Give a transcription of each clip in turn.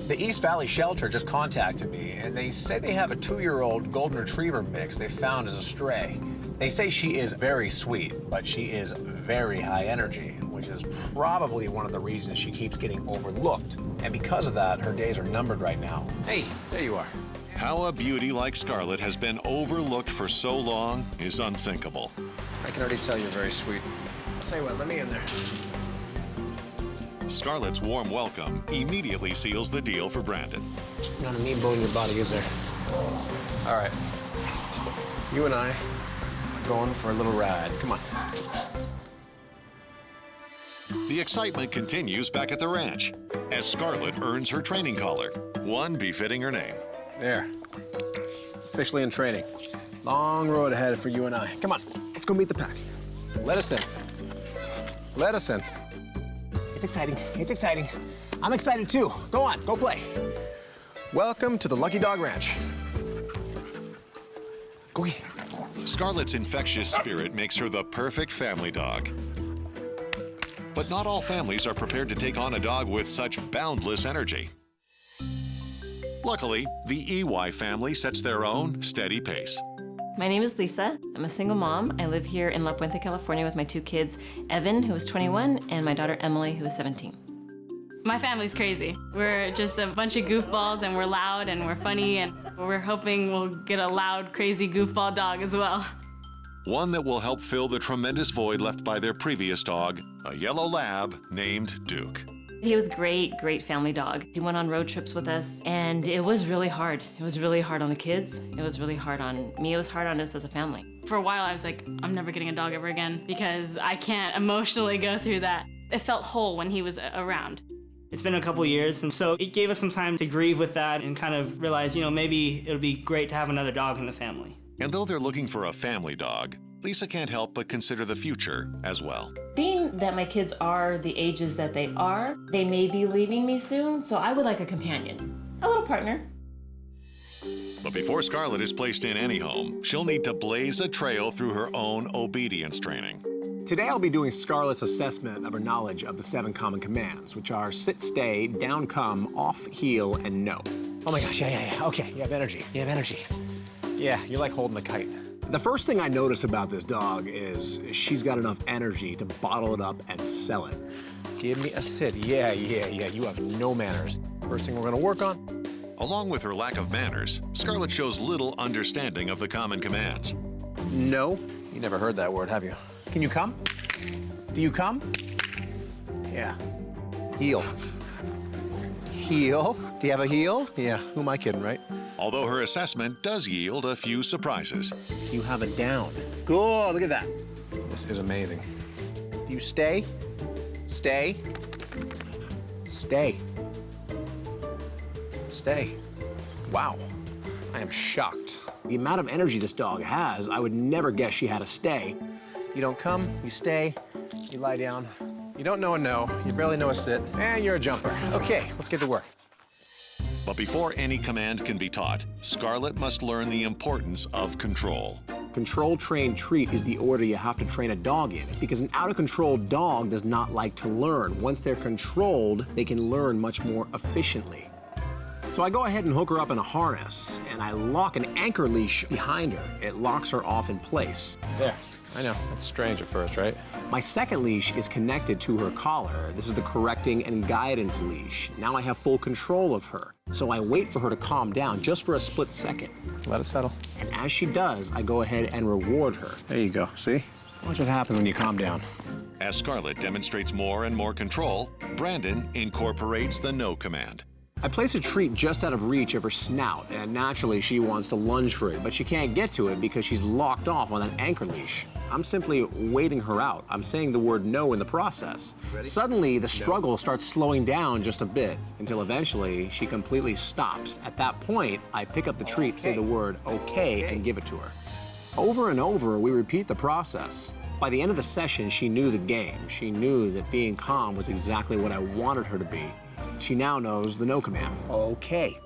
The East Valley Shelter just contacted me, and they say they have a 2-year-old golden retriever mix they found as a stray. They say she is very sweet, but she is very high energy, which is probably one of the reasons she keeps getting overlooked. And because of that, her days are numbered right now. Hey, there you are. How a beauty like Scarlett has been overlooked for so long is unthinkable. I can already tell you're very sweet. I'll tell you what, let me in there. Scarlett's warm welcome immediately seals the deal for Brandon. Not a mean bone in your body, is there? All right. You and I are going for a little ride. Come on. The excitement continues back at the ranch as Scarlett earns her training collar, one befitting her name. There. Officially in training. Long road ahead for you and I. Come on, let's go meet the pack. Let us in. Let us in. It's exciting. It's exciting. I'm excited too. Go on, go play. Welcome to the Lucky Dog Ranch. Go get it. Scarlett's infectious spirit makes her the perfect family dog. But not all families are prepared to take on a dog with such boundless energy. Luckily, the EY family sets their own steady pace. My name is Lisa. I'm a single mom. I live here in La Puente, California with my 2 kids, Evan, who is 21, and my daughter Emily, who is 17. My family's crazy. We're just a bunch of goofballs, and we're loud and we're funny, and we're hoping we'll get a loud, crazy goofball dog as well. One that will help fill the tremendous void left by their previous dog, a yellow lab named Duke. He was great family dog. He went on road trips with us, and it was really hard. It was really hard on the kids. It was really hard on me. It was hard on us as a family. For a while, I was like, I'm never getting a dog ever again because I can't emotionally go through that. It felt whole when he was around. It's been a couple of years, and so it gave us some time to grieve with that and kind of realize, maybe it would be great to have another dog in the family. And though they're looking for a family dog, Lisa can't help but consider the future as well. Being that my kids are the ages that they are, they may be leaving me soon, so I would like a companion, a little partner. But before Scarlett is placed in any home, she'll need to blaze a trail through her own obedience training. Today I'll be doing Scarlett's assessment of her knowledge of the 7 common commands, which are sit, stay, down, come, off, heel, and no. Oh my gosh, yeah. Okay, you have energy. Yeah, you're like holding a kite. The first thing I notice about this dog is she's got enough energy to bottle it up and sell it. Give me a sit. Yeah, you have no manners. First thing we're gonna work on. Along with her lack of manners, Scarlett shows little understanding of the common commands. No. You never heard that word, have you? Can you come? Do you come? Yeah. Heel. Heel. Do you have a heel? Yeah, who am I kidding, right? Although her assessment does yield a few surprises. You have a down. Good, look at that. This is amazing. Do you stay? Stay. Stay. Stay. Wow, I am shocked. The amount of energy this dog has, I would never guess she had a stay. You don't come, you stay, you lie down. You don't know a no, you barely know a sit, and you're a jumper. Okay, let's get to work. But before any command can be taught, Scarlett must learn the importance of control. Control, train, treat is the order you have to train a dog in, because an out-of-control dog does not like to learn. Once they're controlled, they can learn much more efficiently. So I go ahead and hook her up in a harness, and I lock an anchor leash behind her. It locks her off in place. There. I know, it's strange at first, right? My second leash is connected to her collar. This is the correcting and guidance leash. Now I have full control of her. So I wait for her to calm down just for a split second. Let it settle. And as she does, I go ahead and reward her. There you go, see? Watch what happens when you calm down. As Scarlett demonstrates more and more control, Brandon incorporates the no command. I place a treat just out of reach of her snout, and naturally she wants to lunge for it, but she can't get to it because she's locked off on that anchor leash. I'm simply waiting her out. I'm saying the word no in the process. Suddenly, the struggle starts slowing down just a bit until eventually she completely stops. At that point, I pick up the treat, say the word okay, and give it to her. Over and over, we repeat the process. By the end of the session, she knew the game. She knew that being calm was exactly what I wanted her to be. She now knows the no command. Okay.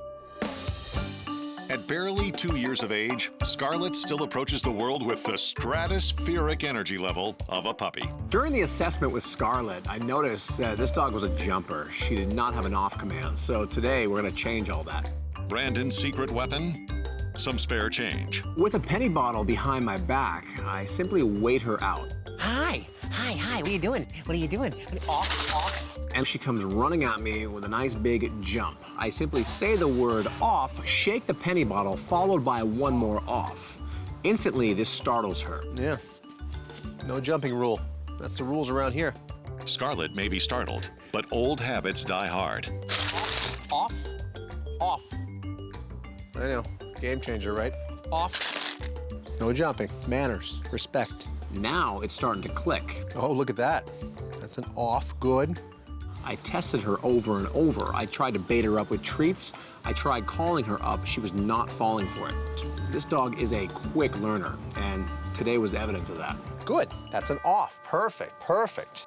At barely 2 years of age, Scarlett still approaches the world with the stratospheric energy level of a puppy. During the assessment with Scarlett, I noticed this dog was a jumper. She did not have an off command, so today we're gonna change all that. Brandon's secret weapon? Some spare change. With a penny bottle behind my back, I simply wait her out. Hi, what are you doing? What are you doing? Off. And she comes running at me with a nice big jump. I simply say the word off, shake the penny bottle, followed by one more off. Instantly, this startles her. Yeah, no jumping rule. That's the rules around here. Scarlett may be startled, but old habits die hard. Off. I know, game changer, right? Off. No jumping, manners, respect. Now it's starting to click. Oh, look at that. That's an off, good. I tested her over and over. I tried to bait her up with treats. I tried calling her up. She was not falling for it. This dog is a quick learner, and today was evidence of that. Good, that's an off, perfect.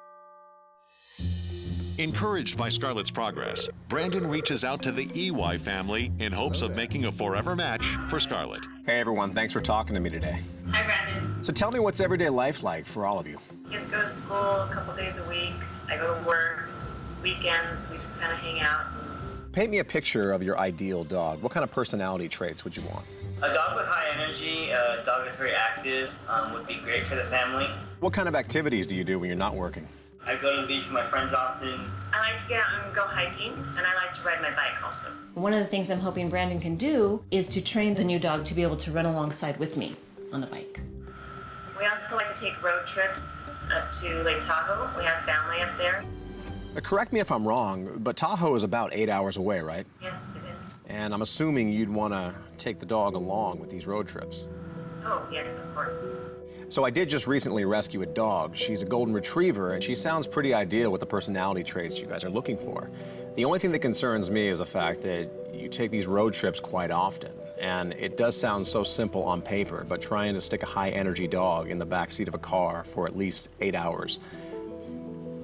Encouraged by Scarlett's progress, Brandon reaches out to the EY family in hopes of making a forever match for Scarlett. Hey everyone, thanks for talking to me today. Hi, Brandon. So tell me what's everyday life like for all of you? Kids go to school a couple days a week. I go to work. Weekends, we just kind of hang out. Paint me a picture of your ideal dog. What kind of personality traits would you want? A dog with high energy, a dog that's very active, would be great for the family. What kind of activities do you do when you're not working? I go to the beach with my friends often. I like to get out and go hiking, and I like to ride my bike also. One of the things I'm hoping Brandon can do is to train the new dog to be able to run alongside with me on the bike. We also like to take road trips up to Lake Tahoe. We have family up there. Correct me if I'm wrong, but Tahoe is about 8 hours away, right? Yes, it is. And I'm assuming you'd want to take the dog along with these road trips. Oh, yes, of course. So I did just recently rescue a dog. She's a golden retriever, and she sounds pretty ideal with the personality traits you guys are looking for. The only thing that concerns me is the fact that you take these road trips quite often. And it does sound so simple on paper, but trying to stick a high-energy dog in the backseat of a car for at least 8 hours,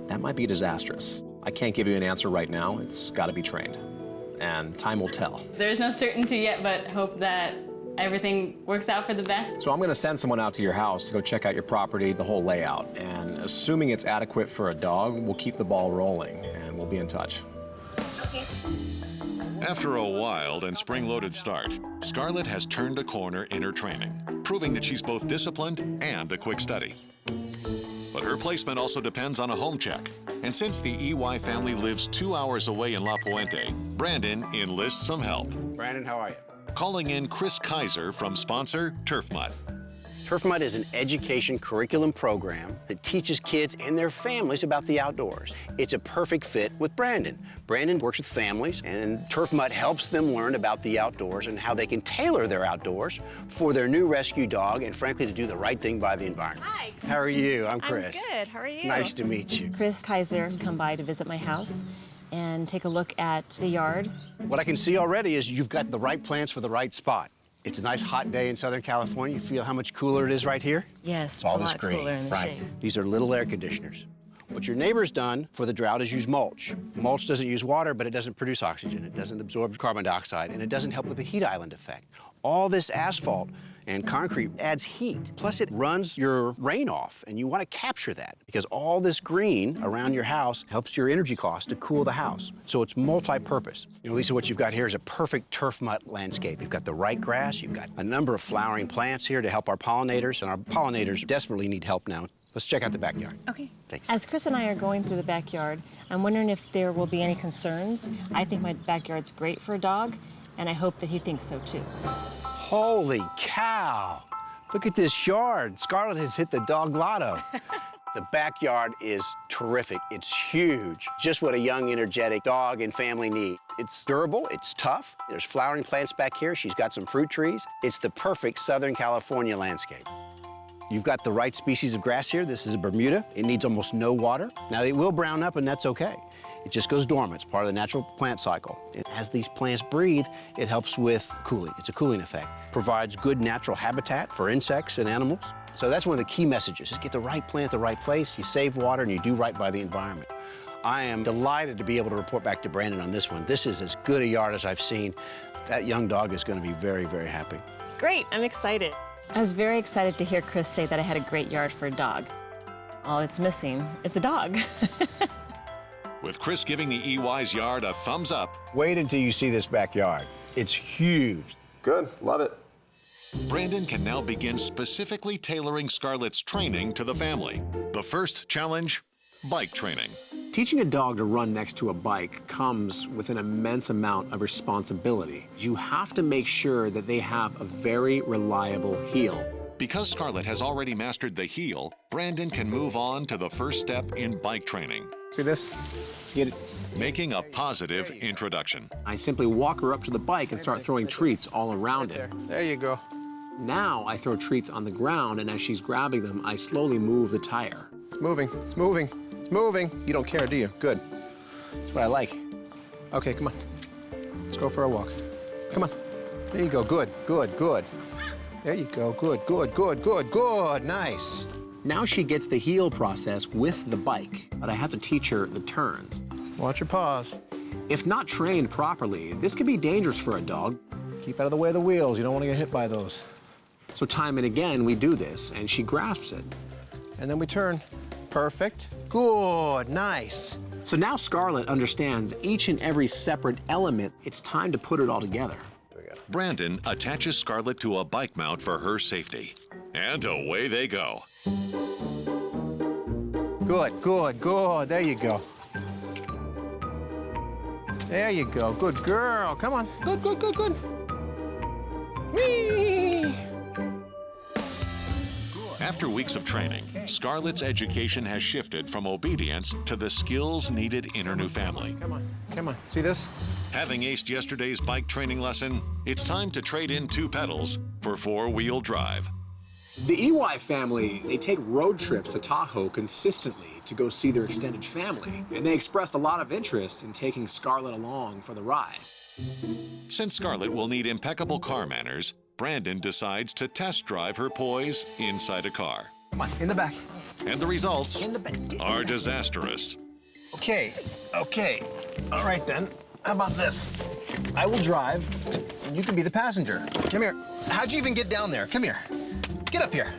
that might be disastrous. I can't give you an answer right now. It's got to be trained, and time will tell. There's no certainty yet, but hope that everything works out for the best. So I'm going to send someone out to your house to go check out your property, the whole layout, and assuming it's adequate for a dog, we'll keep the ball rolling, and we'll be in touch. Okay. After a wild and spring-loaded start, Scarlett has turned a corner in her training, proving that she's both disciplined and a quick study. But her placement also depends on a home check. And since the EY family lives 2 hours away in La Puente, Brandon enlists some help. Brandon, how are you? Calling in Chris Kaiser from sponsor Turf Mud. Turf Mud is an education curriculum program that teaches kids and their families about the outdoors. It's a perfect fit with Brandon. Brandon works with families, and Turf Mud helps them learn about the outdoors and how they can tailor their outdoors for their new rescue dog and, frankly, to do the right thing by the environment. Hi. How are you? I'm Chris. I'm good. How are you? Nice to meet you. Chris Kaiser has come by to visit my house and take a look at the yard. What I can see already is you've got the right plants for the right spot. It's a nice hot day in Southern California. You feel how much cooler it is right here? Yes, It's all a this lot green, cooler in the right? shade. These are little air conditioners. What your neighbor's done for the drought is use mulch. Mulch doesn't use water, but it doesn't produce oxygen. It doesn't absorb carbon dioxide, and it doesn't help with the heat island effect. All this asphalt and concrete adds heat. Plus, it runs your rain off, and you want to capture that because all this green around your house helps your energy cost to cool the house. So it's multi-purpose. You know, Lisa, what you've got here is a perfect turf mud landscape. You've got the right grass, you've got a number of flowering plants here to help our pollinators, and our pollinators desperately need help now. Let's check out the backyard. Okay. Thanks. As Chris and I are going through the backyard, I'm wondering if there will be any concerns. I think my backyard's great for a dog, and I hope that he thinks so too. Holy cow! Look at this yard. Scarlett has hit the dog lotto. The backyard is terrific. It's huge. Just what a young, energetic dog and family need. It's durable, it's tough. There's flowering plants back here. She's got some fruit trees. It's the perfect Southern California landscape. You've got the right species of grass here. This is a Bermuda. It needs almost no water. Now, it will brown up, and that's okay. It just goes dormant. It's part of the natural plant cycle. And as these plants breathe, it helps with cooling. It's a cooling effect. Provides good natural habitat for insects and animals. So that's one of the key messages. Just get the right plant at the right place. You save water, and you do right by the environment. I am delighted to be able to report back to Brandon on this one. This is as good a yard as I've seen. That young dog is going to be very, very happy. Great, I'm excited. I was very excited to hear Chris say that I had a great yard for a dog. All it's missing is the dog. With Chris giving the EY's yard a thumbs up, Wait until you see this backyard. It's huge. Good, love it. Brandon can now begin specifically tailoring Scarlett's training to the family. The first challenge, bike training. Teaching a dog to run next to a bike comes with an immense amount of responsibility. You have to make sure that they have a very reliable heel. Because Scarlett has already mastered the heel, Brandon can move on to the first step in bike training, See this? Get it? making a positive introduction. I simply walk her up to the bike and start throwing treats all around it. There you go. Now I throw treats on the ground, and as she's grabbing them, I slowly move the tire. It's moving, it's moving, it's moving. You don't care, do you? Good. That's what I like. Okay, come on. Let's go for a walk. Come on. There you go, good, good, good. There you go, good, good, good, good, good, nice. Now she gets the heel process with the bike, but I have to teach her the turns. Watch your paws. If not trained properly, this could be dangerous for a dog. Keep out of the way of the wheels. You don't want to get hit by those. So time and again, we do this, and she grasps it. And then we turn. Perfect. Good, nice. So now Scarlett understands each and every separate element. It's time to put it all together. Brandon attaches Scarlett to a bike mount for her safety. And away they go. Good, good, good. There you go. There you go. Good girl. Come on. Good, good, good, good. Whee! After weeks of training, Scarlett's education has shifted from obedience to the skills needed in her new family. Come on. Come on. See this? Having aced yesterday's bike training lesson, it's time to trade in 2 pedals for 4-wheel drive. The EY family, they take road trips to Tahoe consistently to go see their extended family, and they expressed a lot of interest in taking Scarlett along for the ride. Since Scarlett will need impeccable car manners, Brandon decides to test drive her poise inside a car. Come on. In the back. And the results In the back. are disastrous. Okay. Okay. All right, then. How about this? I will drive, and you can be the passenger. Come here. How'd you even get down there? Come here. Get up here.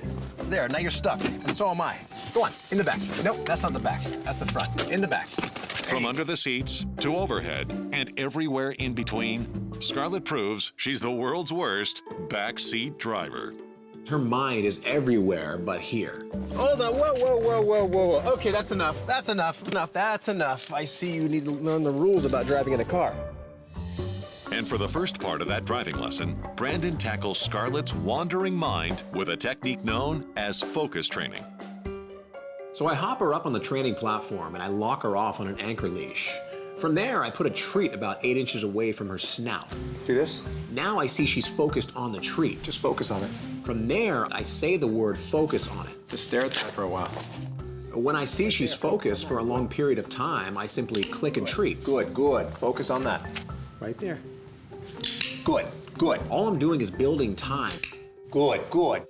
There, now you're stuck, and so am I. Go on, in the back. Nope, that's not the back. That's the front. In the back. From under the seats to overhead and everywhere in between, Scarlett proves she's the world's worst backseat driver. Her mind is everywhere but here. Hold on, whoa, whoa, whoa, whoa, whoa. Okay, that's enough. That's enough. Enough. That's enough. I see you need to learn the rules about driving in a car. And for the first part of that driving lesson, Brandon tackles Scarlett's wandering mind with a technique known as focus training. So I hop her up on the training platform and I lock her off on an anchor leash. From there, I put a treat about 8 inches away from her snout. See this? Now I see she's focused on the treat. Just focus on it. From there, I say the word focus on it. Just stare at that for a while. When I see she's focused for a long period of time, I simply click and treat. Good, good. Focus on that. Right there. Good, good. All I'm doing is building time. Good, good.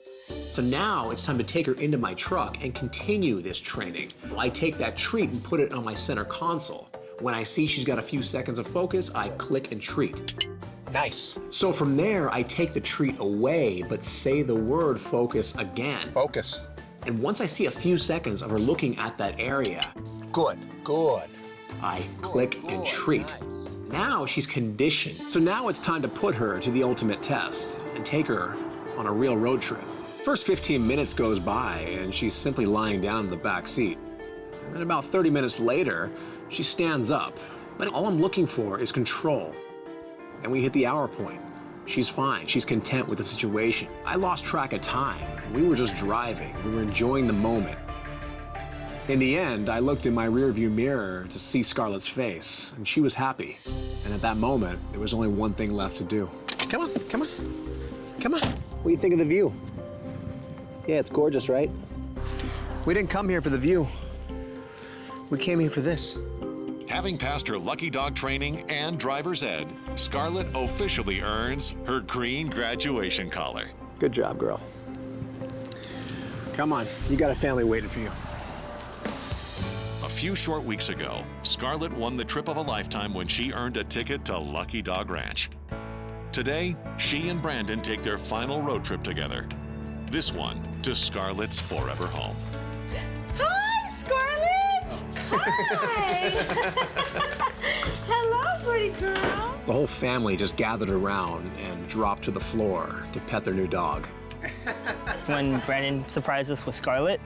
So now it's time to take her into my truck and continue this training. I take that treat and put it on my center console. When I see she's got a few seconds of focus, I click and treat. Nice. So from there, I take the treat away, but say the word focus again. Focus. And once I see a few seconds of her looking at that area, Good, good. I click and treat. Now she's conditioned. So now it's time to put her to the ultimate test and take her on a real road trip. First 15 minutes goes by and she's simply lying down in the back seat. And then about 30 minutes later, she stands up. But all I'm looking for is control. And we hit the hour point. She's fine. She's content with the situation. I lost track of time. We were just driving. We were enjoying the moment. In the end, I looked in my rearview mirror to see Scarlett's face, and she was happy. And at that moment, there was only one thing left to do. Come on, come on. Come on. What do you think of the view? Yeah, it's gorgeous, right? We didn't come here for the view. We came here for this. Having passed her lucky dog training and driver's ed, Scarlett officially earns her green graduation collar. Good job, girl. Come on, you got a family waiting for you. A few short weeks ago, Scarlett won the trip of a lifetime when she earned a ticket to Lucky Dog Ranch. Today, she and Brandon take their final road trip together. This one to Scarlett's forever home. Hi, Scarlett! Hi! Hello, pretty girl. The whole family just gathered around and dropped to the floor to pet their new dog. When Brandon surprised us with Scarlett,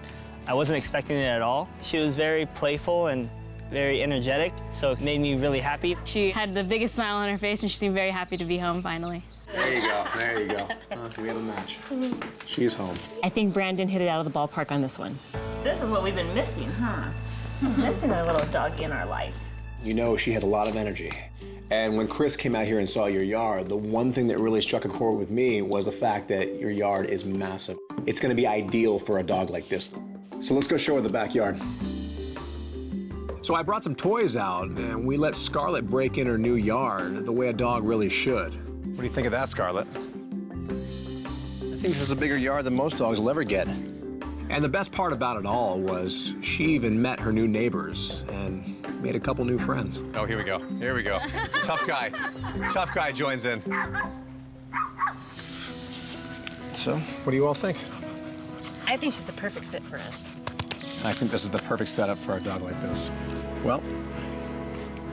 I wasn't expecting it at all. She was very playful and very energetic, so it made me really happy. She had the biggest smile on her face, and she seemed very happy to be home finally. There you go, there you go. We have a match. She's home. I think Brandon hit it out of the ballpark on this one. This is what we've been missing, huh? Missing a little doggy in our life. You know she has a lot of energy. And when Chris came out here and saw your yard, the one thing that really struck a chord with me was the fact that your yard is massive. It's gonna be ideal for a dog like this. So let's go show her the backyard. So I brought some toys out, and we let Scarlett break in her new yard the way a dog really should. What do you think of that, Scarlett? I think this is a bigger yard than most dogs will ever get. And the best part about it all was she even met her new neighbors and made a couple new friends. Oh, here we go. Here we go. Tough guy. Tough guy joins in. So, what do you all think? I think she's a perfect fit for us. I think this is the perfect setup for a dog like this. Well,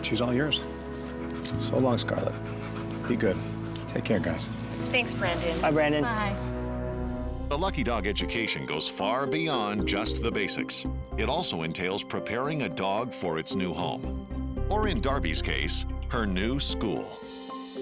she's all yours. So long, Scarlett. Be good. Take care, guys. Thanks, Brandon. Bye, Brandon. Bye. The Lucky Dog education goes far beyond just the basics. It also entails preparing a dog for its new home. Or in Darby's case, her new school.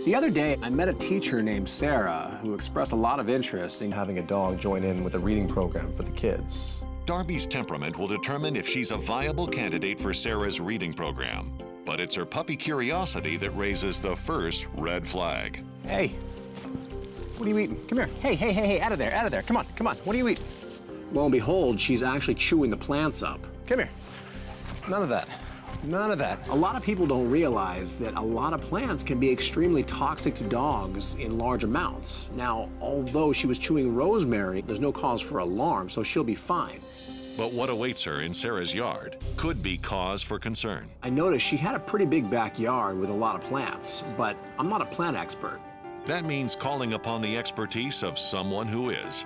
The other day, I met a teacher named Sarah who expressed a lot of interest in having a dog join in with the reading program for the kids. Darby's temperament will determine if she's a viable candidate for Sarah's reading program. But it's her puppy curiosity that raises the first red flag. Hey, what are you eating? Come here. Hey, out of there, out of there. Come on, come on. What are you eating? Lo and behold, she's actually chewing the plants up. Come here. None of that. None of that. A lot of people don't realize that a lot of plants can be extremely toxic to dogs in large amounts. Now, although she was chewing rosemary, there's no cause for alarm, so she'll be fine. But what awaits her in Sarah's yard could be cause for concern. I noticed she had a pretty big backyard with a lot of plants, but I'm not a plant expert. That means calling upon the expertise of someone who is.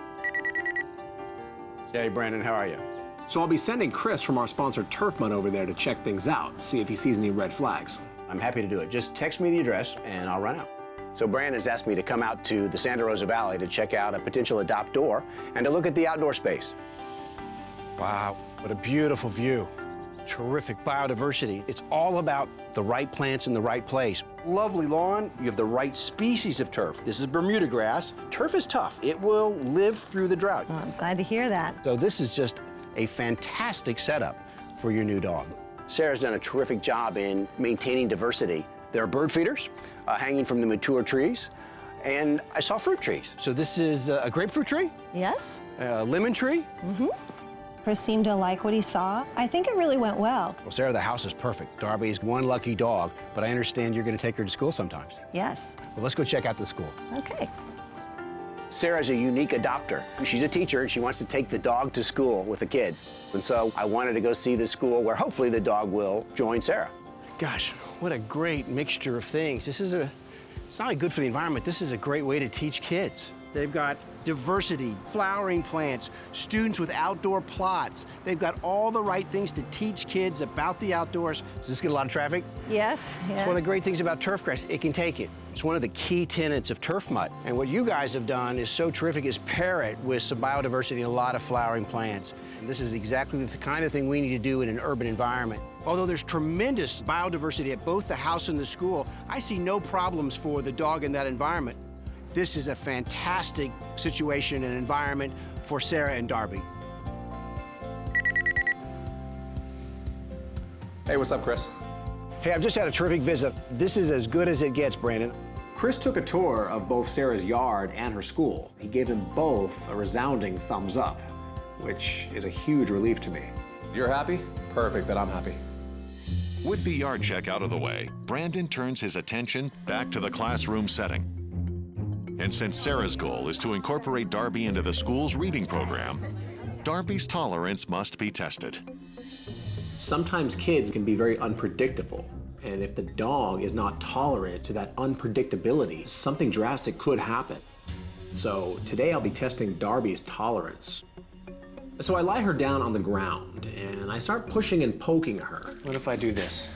Hey, Brandon, how are you? So I'll be sending Chris from our sponsor Turf Mud over there to check things out, see if he sees any red flags. I'm happy to do it. Just text me the address and I'll run out. So Brandon's asked me to come out to the Santa Rosa Valley to check out a potential adopt-door and to look at the outdoor space. Wow, what a beautiful view. Terrific biodiversity. It's all about the right plants in the right place. Lovely lawn, you have the right species of turf. This is Bermuda grass. Turf is tough. It will live through the drought. Well, I'm glad to hear that. So this is just a fantastic setup for your new dog. Sarah's done a terrific job in maintaining diversity. There are bird feeders hanging from the mature trees, and I saw fruit trees. So this is a grapefruit tree, Yes? a lemon tree. Chris seemed to like what he saw. I think it really went well. Well, Sarah, the house is perfect. Darby is one lucky dog, but I understand you're going to take her to school sometimes. Yes. Well, let's go check out the school. Okay. Sarah's a unique adopter. She's a teacher, and she wants to take the dog to school with the kids. And so I wanted to go see the school where hopefully the dog will join Sarah. Gosh, what a great mixture of things. It's not only good for the environment, this is a great way to teach kids. They've got diversity, flowering plants, students with outdoor plots. They've got all the right things to teach kids about the outdoors. Does this get a lot of traffic? Yes. It's one of the great things about turf grass. It can take it. It's one of the key tenets of turf mud. And what you guys have done is so terrific is pair it with some biodiversity and a lot of flowering plants. And this is exactly the kind of thing we need to do in an urban environment. Although there's tremendous biodiversity at both the house and the school, I see no problems for the dog in that environment. This is a fantastic situation and environment for Sarah and Darby. Hey, what's up, Chris? Hey, I've just had a terrific visit. This is as good as it gets, Brandon. Chris took a tour of both Sarah's yard and her school. He gave them both a resounding thumbs up, which is a huge relief to me. You're happy? Perfect, then I'm happy. With the yard check out of the way, Brandon turns his attention back to the classroom setting. And since Sarah's goal is to incorporate Darby into the school's reading program, Darby's tolerance must be tested. Sometimes kids can be very unpredictable, And if the dog is not tolerant to that unpredictability, something drastic could happen. So today I'll be testing Darby's tolerance. So I lie her down on the ground and I start pushing and poking her. What if I do this?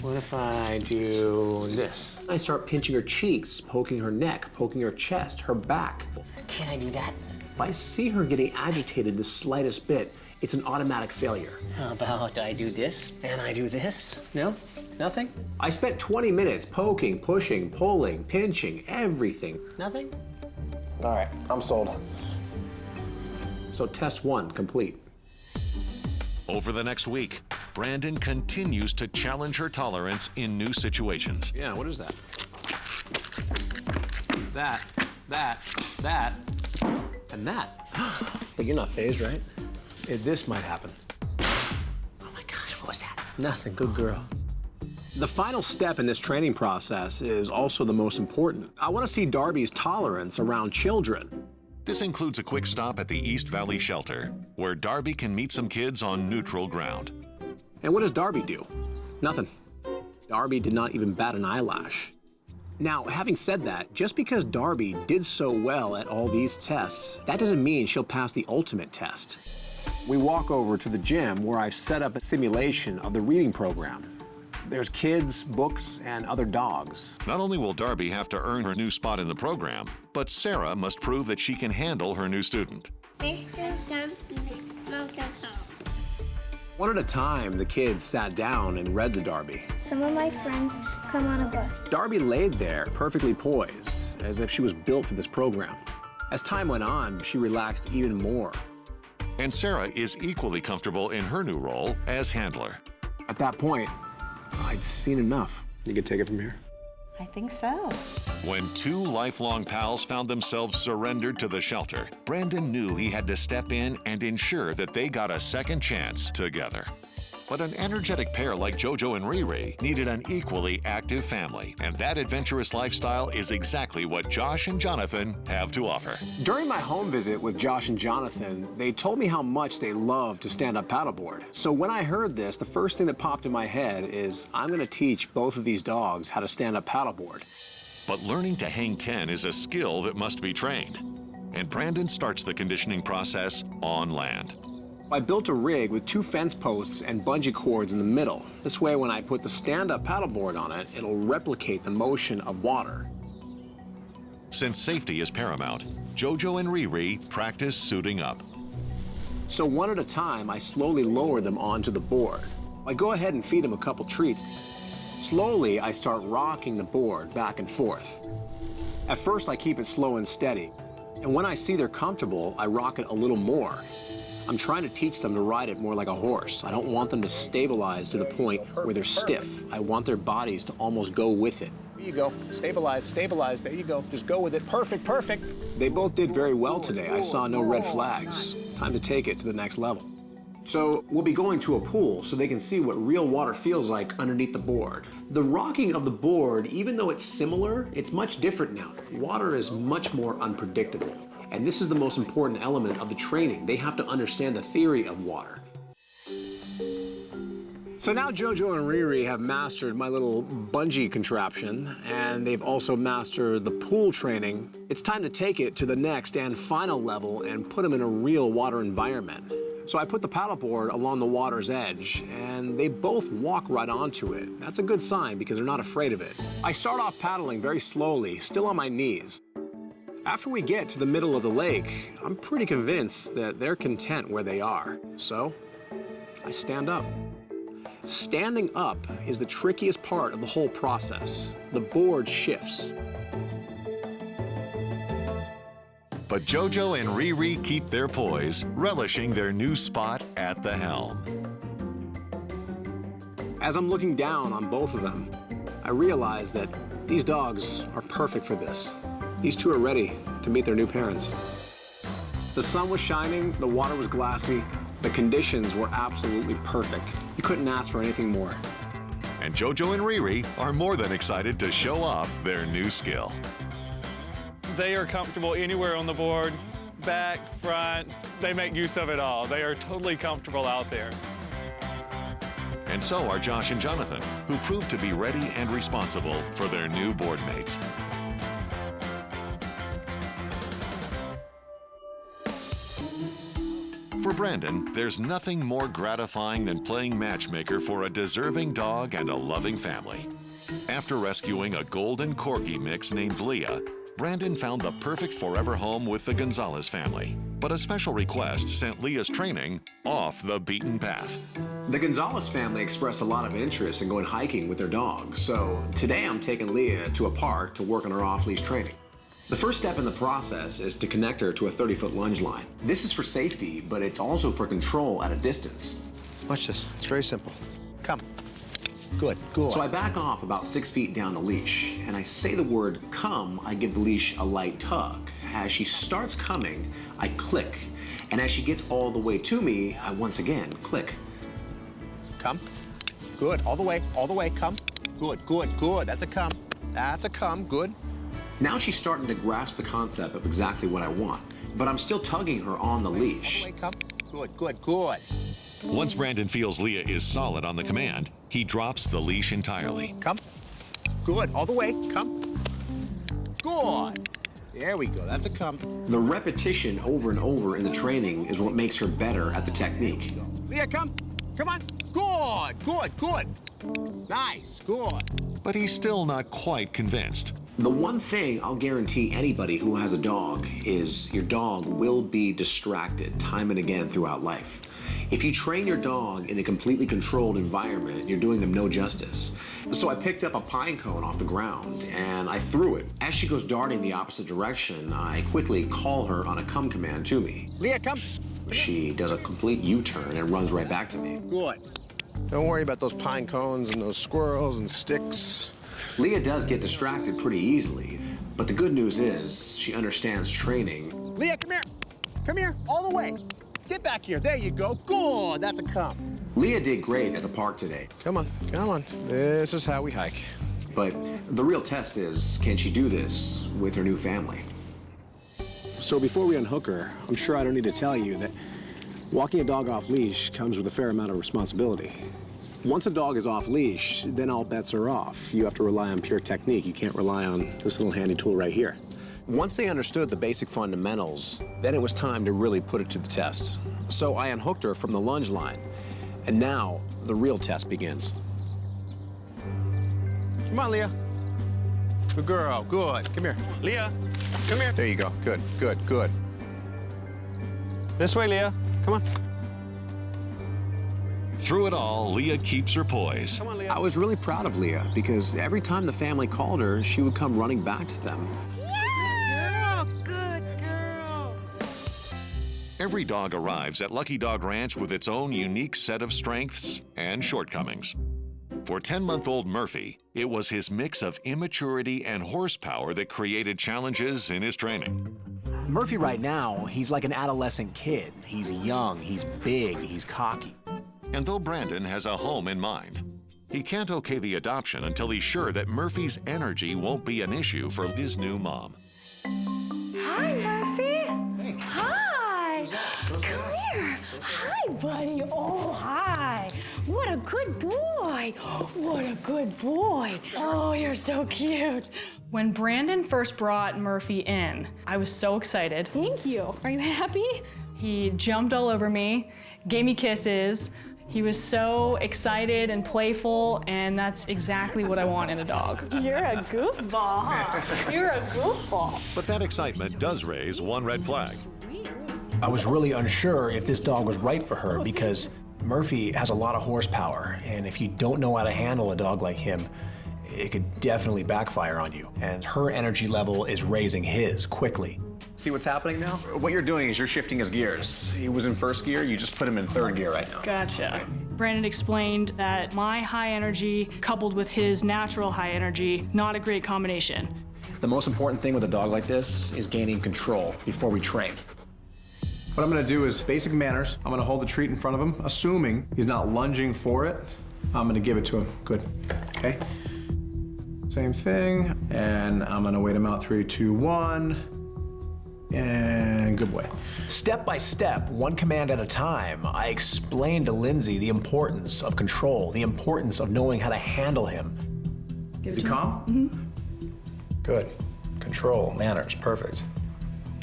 What if I do this? I start pinching her cheeks, poking her neck, poking her chest, her back. Can I do that? If I see her getting agitated the slightest bit, it's an automatic failure. How about I do this and I do this? No? Nothing? I spent 20 minutes poking, pushing, pulling, pinching, everything. Nothing? All right, I'm sold. So test 1 complete. Over the next week, Brandon continues to challenge her tolerance in new situations. Yeah, what is that? That, and that. But you're not phased, right? This might happen. Oh my gosh, what was that? Nothing, good girl. The final step in this training process is also the most important. I want to see Darby's tolerance around children. This includes a quick stop at the East Valley Shelter, where Darby can meet some kids on neutral ground. And what does Darby do? Nothing. Darby did not even bat an eyelash. Now, having said that, just because Darby did so well at all these tests, that doesn't mean she'll pass the ultimate test. We walk over to the gym where I've set up a simulation of the reading program. There's kids, books, and other dogs. Not only will Darby have to earn her new spot in the program, but Sarah must prove that she can handle her new student. One at a time, the kids sat down and read to Darby. Some of my friends come on a bus. Darby laid there, perfectly poised, as if she was built for this program. As time went on, she relaxed even more. And Sarah is equally comfortable in her new role as handler. At that point, I'd seen enough. You could take it from here. I think so. When 2 lifelong pals found themselves surrendered to the shelter, Brandon knew he had to step in and ensure that they got a second chance together. But an energetic pair like JoJo and Riri needed an equally active family, and that adventurous lifestyle is exactly what Josh and Jonathan have to offer. During my home visit with Josh and Jonathan, they told me how much they love to stand up paddleboard. So when I heard this, the first thing that popped in my head is I'm gonna teach both of these dogs how to stand up paddleboard. But learning to hang 10 is a skill that must be trained. And Brandon starts the conditioning process on land. I built a rig with 2 fence posts and bungee cords in the middle. This way, when I put the stand-up paddleboard on it, it'll replicate the motion of water. Since safety is paramount, JoJo and Riri practice suiting up. So one at a time, I slowly lower them onto the board. I go ahead and feed them a couple treats. Slowly, I start rocking the board back and forth. At first, I keep it slow and steady. And when I see they're comfortable, I rock it a little more. I'm trying to teach them to ride it more like a horse. I don't want them to stabilize to the point where they're stiff. I want their bodies to almost go with it. Here you go. Stabilize, stabilize. There you go. Just go with it. Perfect, perfect. They both did very well today. I saw no red flags. Time to take it to the next level. So we'll be going to a pool so they can see what real water feels like underneath the board. The rocking of the board, even though it's similar, it's much different now. Water is much more unpredictable. And this is the most important element of the training. They have to understand the theory of water. So now JoJo and Riri have mastered my little bungee contraption, and they've also mastered the pool training. It's time to take it to the next and final level and put them in a real water environment. So I put the paddleboard along the water's edge, and they both walk right onto it. That's a good sign because they're not afraid of it. I start off paddling very slowly, still on my knees. After we get to the middle of the lake, I'm pretty convinced that they're content where they are. So I stand up. Standing up is the trickiest part of the whole process. The board shifts. But JoJo and Riri keep their poise, relishing their new spot at the helm. As I'm looking down on both of them, I realize that these dogs are perfect for this. These 2 are ready to meet their new parents. The sun was shining, the water was glassy, the conditions were absolutely perfect. You couldn't ask for anything more. And JoJo and Riri are more than excited to show off their new skill. They are comfortable anywhere on the board, back, front. They make use of it all. They are totally comfortable out there. And so are Josh and Jonathan, who proved to be ready and responsible for their new board mates. For Brandon, there's nothing more gratifying than playing matchmaker for a deserving dog and a loving family. After rescuing a golden corgi mix named Leah, Brandon found the perfect forever home with the Gonzalez family. But a special request sent Leah's training off the beaten path. The Gonzalez family expressed a lot of interest in going hiking with their dog, so today I'm taking Leah to a park to work on her off-leash training. The first step in the process is to connect her to a 30-foot lunge line. This is for safety, but it's also for control at a distance. Watch this. It's very simple. Come. Good, good. So I back off about 6 feet down the leash, and I say the word come, I give the leash a light tug. As she starts coming, I click, and as she gets all the way to me, I once again click. Come. Good. All the way. Come. Good, good, good. That's a come. That's a come. Good. Now she's starting to grasp the concept of exactly what I want, but I'm still tugging her on the leash. All the way, come. Good, good, good. Once Brandon feels Leah is solid on the command, he drops the leash entirely. Come. Good. All the way. Come. Good. There we go. That's a come. The repetition over and over in the training is what makes her better at the technique. Leah, come. Come on. Good, good, good. Nice. Good. But he's still not quite convinced. The one thing I'll guarantee anybody who has a dog is your dog will be distracted time and again throughout life. If you train your dog in a completely controlled environment, you're doing them no justice. So I picked up a pine cone off the ground and I threw it. As she goes darting the opposite direction, I quickly call her on a come command to me. Leah, come. She does a complete U-turn and runs right back to me. Good. Don't worry about those pine cones and those squirrels and sticks. Leah does get distracted pretty easily, but the good news is she understands training. Leah, come here. Come here, all the way. Get back here. There you go. Good. That's a come. Leah did great at the park today. Come on, come on. This is how we hike. But the real test is, can she do this with her new family? So before we unhook her, I'm sure I don't need to tell you that walking a dog off leash comes with a fair amount of responsibility. Once a dog is off leash, then all bets are off. You have to rely on pure technique. You can't rely on this little handy tool right here. Once they understood the basic fundamentals, then it was time to really put it to the test. So I unhooked her from the lunge line, and now the real test begins. Come on, Leah. Good girl, good. Come here. Leah, come here. There you go. Good, good, good. This way, Leah. Come on. Through it all, Leah keeps her poise. Come on, Leah. I was really proud of Leah because every time the family called her, she would come running back to them. Girl, good girl. Every dog arrives at Lucky Dog Ranch with its own unique set of strengths and shortcomings. For 10-month-old Murphy, it was his mix of immaturity and horsepower that created challenges in his training. Murphy right now, he's like an adolescent kid. He's young, he's big, he's cocky. And though Brandon has a home in mind, he can't okay the adoption until he's sure that Murphy's energy won't be an issue for his new mom. Hi, Murphy. Hey. Hi. Come here. Hi, buddy. Oh, hi. What a good boy. What a good boy. Oh, you're so cute. When Brandon first brought Murphy in, I was so excited. Thank you. Are you happy? He jumped all over me, gave me kisses. He was so excited and playful, and that's exactly what I want in a dog. You're a goofball, huh? You're a goofball. But that excitement does raise one red flag. I was really unsure if this dog was right for her because Murphy has a lot of horsepower, and if you don't know how to handle a dog like him, it could definitely backfire on you. And her energy level is raising his quickly. See what's happening now? What you're doing is you're shifting his gears. He was in first gear, you just put him in third gear right now. Gotcha. Brandon explained that my high energy coupled with his natural high energy, not a great combination. The most important thing with a dog like this is gaining control before we train. What I'm gonna do is basic manners. I'm gonna hold the treat in front of him, assuming he's not lunging for it. I'm gonna give it to him. Good. Okay. Same thing. And I'm gonna wait him out. 3, 2, 1. And good boy. Step by step, one command at a time, I explained to Lindsay the importance of control, the importance of knowing how to handle him. Is he calm? Mm-hmm. Good. Control, manners, perfect.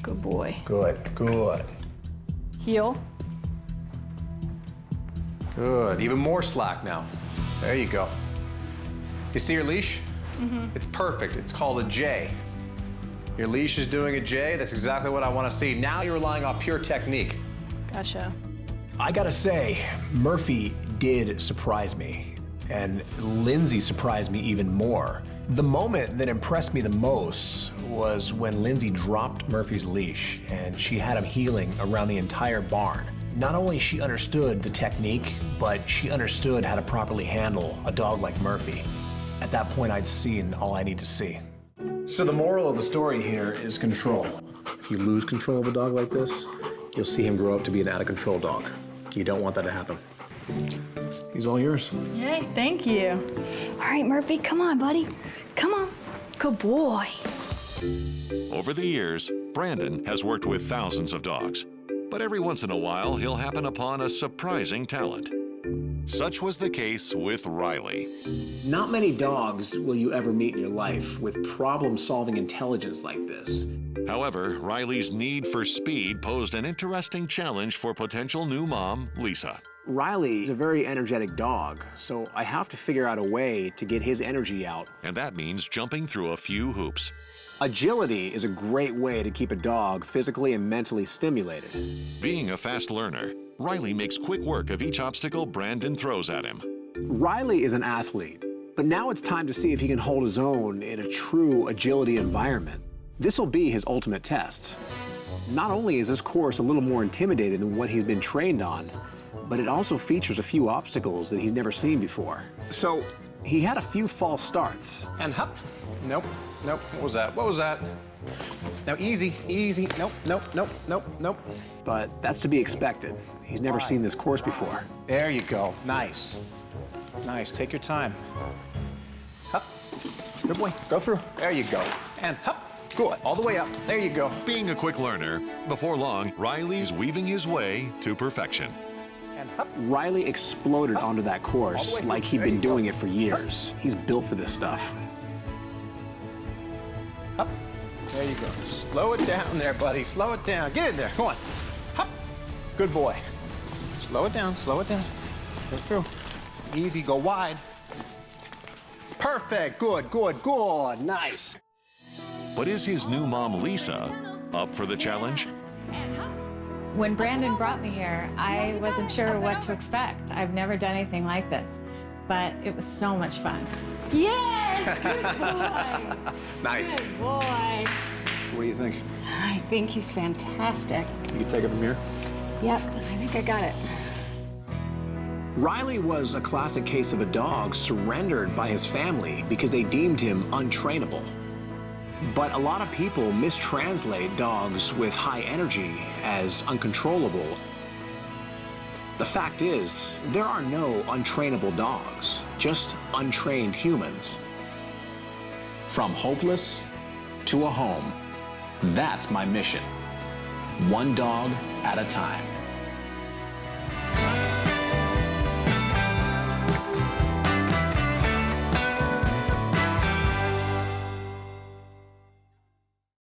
Good boy. Good, good. Heel. Good. Even more slack now. There you go. You see your leash? Mm-hmm. It's perfect. It's called a J. Your leash is doing a J. That's exactly what I want to see. Now you're relying on pure technique. Gotcha. I gotta say, Murphy did surprise me, and Lindsay surprised me even more. The moment that impressed me the most was when Lindsay dropped Murphy's leash and she had him heeling around the entire barn. Not only she understood the technique, but she understood how to properly handle a dog like Murphy. At that point, I'd seen all I need to see. So the moral of the story here is control. If you lose control of a dog like this, you'll see him grow up to be an out-of-control dog. You don't want that to happen. He's all yours. Yay, thank you. All right, Murphy, come on, buddy. Come on. Good boy. Over the years, Brandon has worked with thousands of dogs. But every once in a while, he'll happen upon a surprising talent. Such was the case with Riley. Not many dogs will you ever meet in your life with problem-solving intelligence like this. However, Riley's need for speed posed an interesting challenge for potential new mom, Lisa. Riley is a very energetic dog, so I have to figure out a way to get his energy out. And that means jumping through a few hoops. Agility is a great way to keep a dog physically and mentally stimulated. Being a fast learner, Riley makes quick work of each obstacle Brandon throws at him. Riley is an athlete, but now it's time to see if he can hold his own in a true agility environment. This will be his ultimate test. Not only is this course a little more intimidating than what he's been trained on, but it also features a few obstacles that he's never seen before. So he had a few false starts. And hop. Nope, nope. What was that? What was that? Now easy, easy. Nope, nope, nope, nope, nope. But that's to be expected. He's never seen this course before. There you go. Nice. Nice. Take your time. Hop. Good boy. Go through. There you go. And hop. Good. All the way up. There you go. Being a quick learner, before long, Riley's weaving his way to perfection. And hop. Riley exploded onto that course like he'd been doing it for years. He's built for this stuff. Hop. There you go. Slow it down there, buddy. Slow it down. Get in there. Come on. Hop. Good boy. Slow it down. Slow it down. Go through. Easy. Go wide. Perfect. Good, good, good. Nice. But is his new mom, Lisa, up for the challenge? When Brandon brought me here, I wasn't sure what to expect. I've never done anything like this, but it was so much fun. Yes! Good boy! Nice. Good boy. What do you think? I think he's fantastic. You can take it from here. Yep, I think I got it. Riley was a classic case of a dog surrendered by his family because they deemed him untrainable. But a lot of people mistranslate dogs with high energy as uncontrollable. The fact is, there are no untrainable dogs, just untrained humans. From hopeless to a home, that's my mission. One dog at a time.